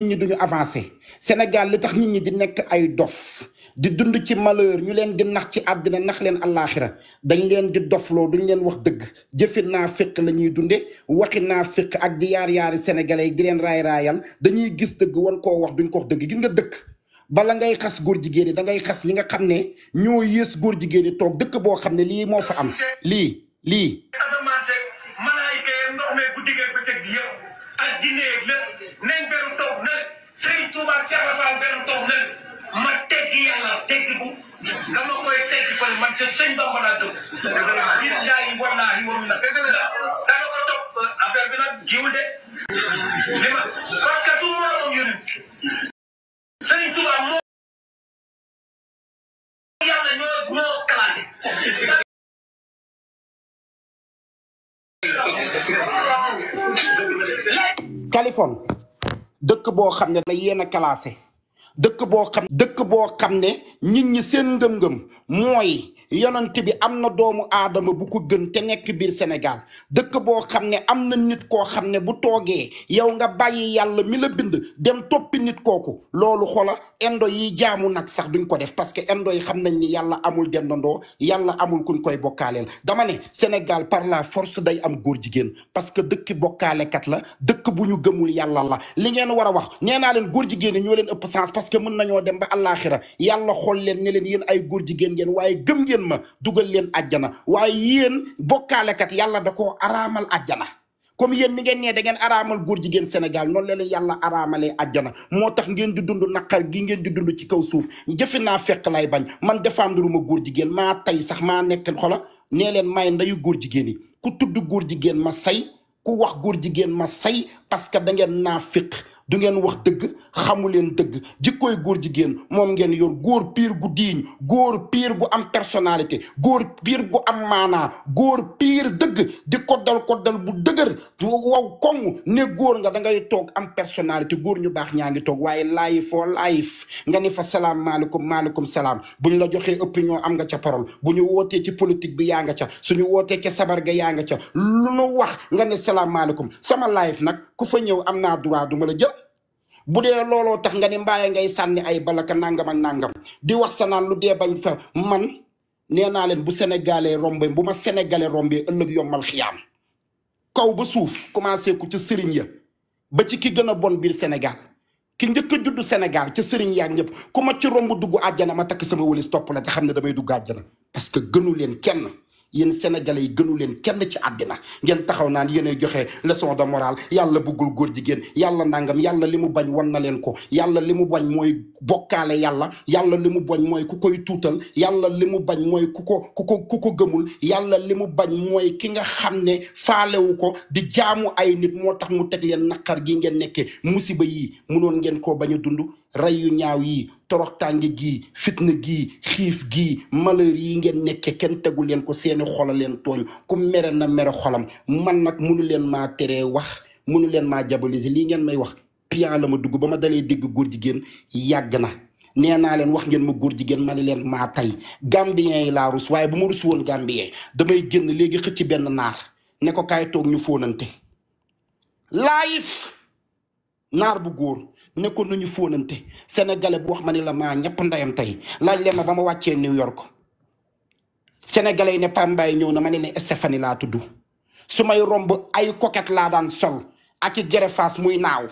ñi duñu avancer Sénégal li tax nit ñi di nekk ay dof di dund ci malheur ñu leen di nax ci àddina nax leen àllaaxira dañ leen di dofloo duñ leen wax dëgg jëfi naa féq la ñuy dunde waxi naa féq ak di yaari sénégalais yi di leen raayal dañuy gis dëgg wan koo wax duñ ko wax dëgg gis nga dëkk bala ngay xas góor jigéen yi da ngay xas ñi nga xam ne ñoo yées góor jigéen yi toog dëkk boo xam ne lii moo fa am lii asamaan seeg malaayika yeeg ndox meeg guddi geeg bëccëg bi yëpp ak jinne yeeg lépp nañ beru toog na Serigne Touba ak Cheikh Fall beru toog na ma teggi yàlla teggi bu dama koy teggi fan man ca sëñ ba mën a dëgg billaahi wallaahi wa mina dama ko topp affaire bi nag jiwul de li ma parce que tout moom yonent Serigne Touba moo yàlla ñoo classé Kaliphone dëkk boo xam ne la yéen a classé dëkk boo xam ne nit ñi seen ngëm-ngëm mooy yonent bi am na doomu aadama bu ko gën te nekk biir Sénégal dëkk boo xam ne am na nit koo xam ne bu toogee yow nga bàyyi yàlla mi la bind dem toppi nit kooku loolu xola indo yi jaamu nag sax duñ ko def parce que indo yi xam nañ ni yàlla amul dendandoo yàlla amul kuñ koy bokkaaleel dama ne Sénégal par la force day am góor jigéen parce que dëkk bokkaalekat la dëkk bu ñu gëmul yàlla la li ngeen war a wax nee naa leen góor jigéen yi ñoo leen ëpp sens parce que mën nañoo dem ba àllaaxira yàlla xool leen ne leen yéen ay góor jigéen ngeen waaye gëm ngeen ma dugal leen àjjana waaye yéen bokkaalekat yàlla da koo araamal àjjana comme yéen ni ngeen nee da ngeen araamal góor jigéen Sénégal noonu leen yàlla araamalee àjjana moo tax ngeen di dund naqar gi ngeen di dund ci kaw suuf jëfe naa fekk lay bañ man défendre ma góor jigéen maa tey sax maa nekk xola nee leen may ndayu góor jigéen yi ku tudd góor jigéen ma say ku wax góor jigéen ma say parce que da ngeen naa fekk du ngeen wax dëgg xamu leen dëgg jikkooy góor jigéen moom ngeen yor góor piir gu diiñ góor piir gu am personnalité góor piir gu am maanaa góor piir dëgg di koddal bu dëgër wow koŋ ne góor nga da ngay toog am personnalité góor ñu baax ñaa ngi toog waaye laayif foo laayif nga ni fa salaam maaleykum salaam bu ñu la joxee opinion am nga ca parole bu ñu wootee ci politique bi yaa nga ca suñu wootee ca sabar ga yaa nga ca lu nu wax nga ne salaam maaleykum sama laayif nag ku fa ñëw am naa droit du ma la jël bu dee looloo tax nga ni mbaaye ngay sànni ay balaka nangam ak nangam di wax sa naan lu dee bañ fa man nee naa leen bu sénégalais rombe bu ma sénégalais rombee ëllëg yombal xiyaam kaw ba suuf commencé ku ca sëriñ ya ba ci ki gën a bon biir Sénégal ki njëkk a juddu Sénégal ca sëriñ yaag ñëpp ku ma ci romb dugg àjjana ma takk sama wëlis topp la te xam ne damay dugg àjjana parce que gënu leen kenn yéen sénégalais yi gënu leen kenn ci àddina ngeen taxaw naan yéenay joxe leçon de morale yàlla bëggul góor jigéen yàlla nangam yàlla li mu bañ wan na leen ko yàlla li mu bañ mooy bokkaale yàlla li mu bañ mooy ku koy tuutal yàlla li mu bañ mooy ku ko gëmul yàlla li mu bañ mooy ki nga xam ne faalewu ko di jaamu ay nit moo tax mu teg leen naqar gi ngeen nekkee musiba yii munoon ngeen koo bañ a dund rey yu ñaaw yii toroxtaange gii fitna gii xiif gii malheur yi ngeen nekke kenn tegu leen ko seeni xola leen tooñ ku mere na mere xolam man nag munu leen maa teree wax munu leen maa diaboliser lii ngeen may wax pian la ma dugg ba ma dalee dégg góor jigéen yàgg na nee naa leen wax ngeen ma góor jigéen ma ni leen maa tey gambien yi laa rus waaye bu ma rus woon gambien damay génn léegi xëcc benn naar ne ko kaay toog ñu fóonante laayif naar bu góor ne ko nañu fóonante sénégalais bu wax ma ni la maa ñëpp ndeyam tey laaj leen ma ba ma wàccee New York sénégalais yi ne Pambaay ñëw na ma ne Stéphanie laa tudd su may romb ay coquette laa daan sol ak i gerefaas muy naaw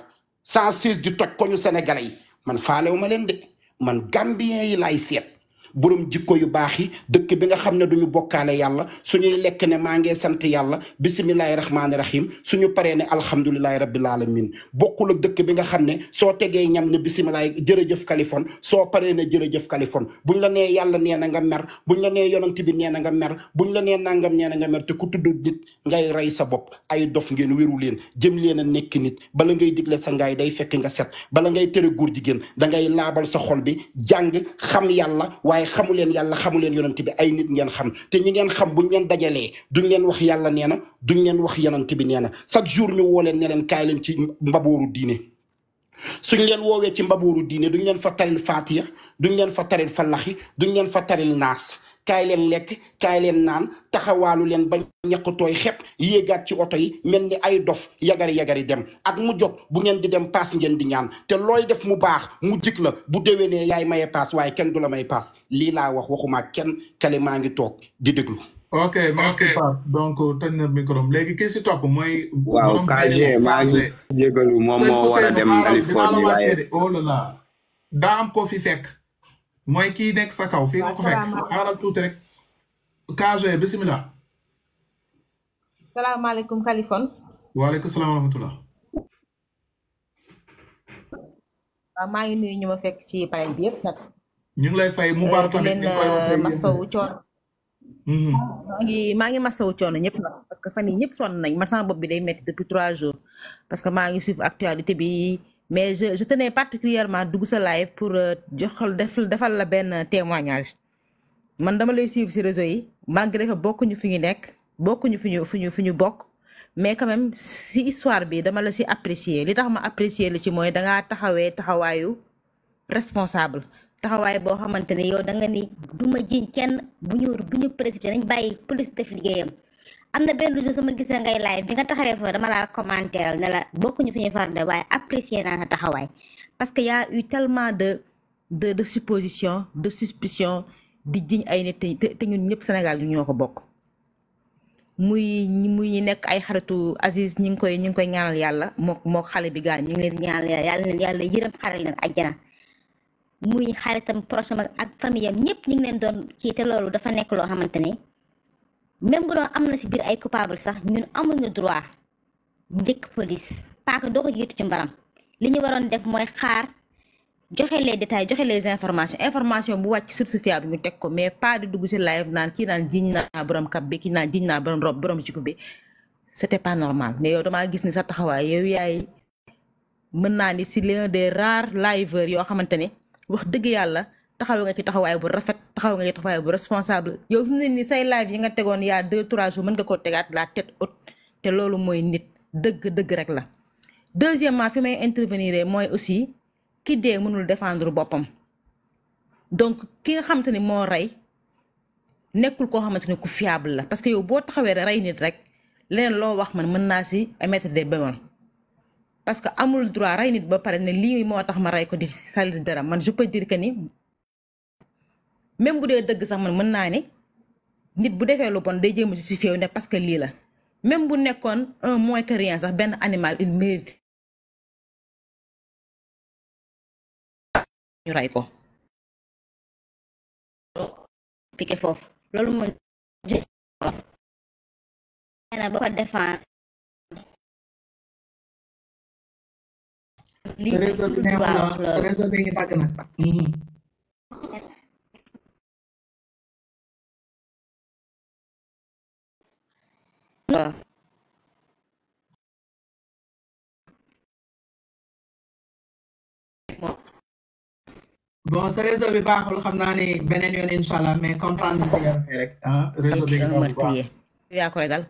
106 di toj ko ñu sénégalais yi man faalewu ma leen de man gambien yi laay seet borom jikko yu baax yi dëkk bi nga xam ne duñu bokkaale yàlla suñuy lekk ne maa ngi sant yàlla bisimilahi rahmaani rahim suñu paree ne alhamdulilahi rabbil alamin bokkul ak dëkk bi nga xam ne soo tegee ñam ne bisimilahi jërëjëf Kaliphone soo paree ne jërëjëf Kaliphone buñ la nee yàlla nee na nga mer buñ la nee yonent bi nee na nga mer buñ la nee nangam nee na nga mer te ku tudd nit ngay rey sa bopp ay dof ngeen wéru leen jëm leen a nekk nit bala ngay digle sa ngaay day fekk nga set bala ngay tere góor jigéen da ngay laabal sa xol bi jàng xam yàlla waaye xamu leen yàlla xamu leen yonent bi ay nit ngeen xam te ñi ngeen xam buñ leen dajalee duñ leen wax yàlla nee na duñ leen wax yonent bi nee na chaque jour ñu woo leen ne leen kaay leen ci mbabooru diine suñ leen woowee ci mbabooru diine duñ leen fa taril faatiya duñ leen fa taril falaxi duñ leen fa taril naas kaay leen lekk kaay leen naan taxawaalu leen ba ñaq tooy xepp yéegaat ci oto yi mel ni ay dof yagari dem at mu jot bu ngeen di dem paas ngeen di ñaan te looy def mu baax mu jik la bu déwénee yaay maye paas waaye kenn du la may paas lii laa wax waxuma kenn kale maa ngi toog di déglu. ok merci Pape donc tëj na micro léegi ki si topp mooy. waaw KG maa ngi jégalu moom moo war a dem Californie waaye. oh là là daa am ko fi fekk mooy kii nekk sa kaw fii nga ko fekk xaaral tuuti rek KG bisimilah. salaamaaleykum Kaliphone. waaleykum salaam wa rahmatulah. waaw maa ngi nuyu ñu ma fekk ci panel bi yëpp nag. ñu ngi lay fay mu baax tamit di leen masawu coono. maa ngi masawu coono ñëpp nag parce que fan yii ñëpp sonn nañ man sama bopp bi day métti depuis 3 jours parce que maa ngi suivre actualité bi mais je tenais particulièrement dugg sa live pour defal la benn témoignage man dama lay suivre si réseau yi malgré que bokkuñu fi ñu nekk bokkuñu fi ñu bokk mais quand même si histoire bi dama la si apprécier li tax ma apprécier la ci mooy dangaa taxawee taxawaayu responsable taxawaay boo xamante ne yow da nga ni duma jiñ kenn bu ñu précipité nañ bàyyi police def liggéeyam am na benn jour sama gisee ngay live bi nga taxawee fa dama laa commenter ne la bokkuñu fi ñu far de waaye apprécier naa sa taxawaay parce que y a eu tellement de supposition de suspicion di jiñ ay nit te ñun ñëpp Sénégal ñu ñoo ko bokk muy ñi nekk ay xaritu Aziz ñi ngi koy ñaanal yàlla moo xale bi gaañ ñu ngi leen ñaanal yàlla yërëm xaral leen àjjana muy xaritam prochain ak famille am ñëpp ñu ngi leen doon kii te loolu dafa nekk loo xamante ne même bu doon am na si biir ay coupable sax ñun amuñu droit njëkk police paaka doo ko jiitu ci mbaram li ñu waroon def mooy xaar joxe les détails joxe les information bu wàcc source fiable ñu teg ko mais pas di dugg si live naan kii naan jiñ naa borom kap bi kii naan jiñ naa borom rob borom jupe bi c'était pas normal mais yow damaa gis ni sa taxawaay yow yaay mën naa ni si l'un des rares liveurs yoo xamante ne wax dëgg yàlla taxaw nga ci taxawaay bu rafet taxaw nga ci taxawaay bu responsable yow fi mu ne nii say live yi nga tegoon yaa 2-3 jours mën nga koo tegaat la tête haute te loolu mooy nit dëgg rek la. deuxièmement fi may intervenir mooy aussi ki dee mënul défendre boppam donc ki nga xamante ni moo rey nekkul koo xamante ni ku fiable la parce que yow boo taxawee rey nit rek leneen loo wax man mën naa si émettre des bémols parce que amul droit rey nit ba pare ne lii moo tax ma rey ko di salir dara man je peux dire que ni même bu dee dëgg sax man mën naa ne nit bu defee lu bon day jéem a justifier ne parce que lii la même bu nekkoon un moins que rien sax benn animal il mérite ñu rey ko piqué foofu loolu mooy na ba ko défendre lii réseau bi ngi dagg nag bon sa réseau bi baaxul xam naa ni beneen yoon incha allah mais comprendre nga rek réseau bi yaa ko regal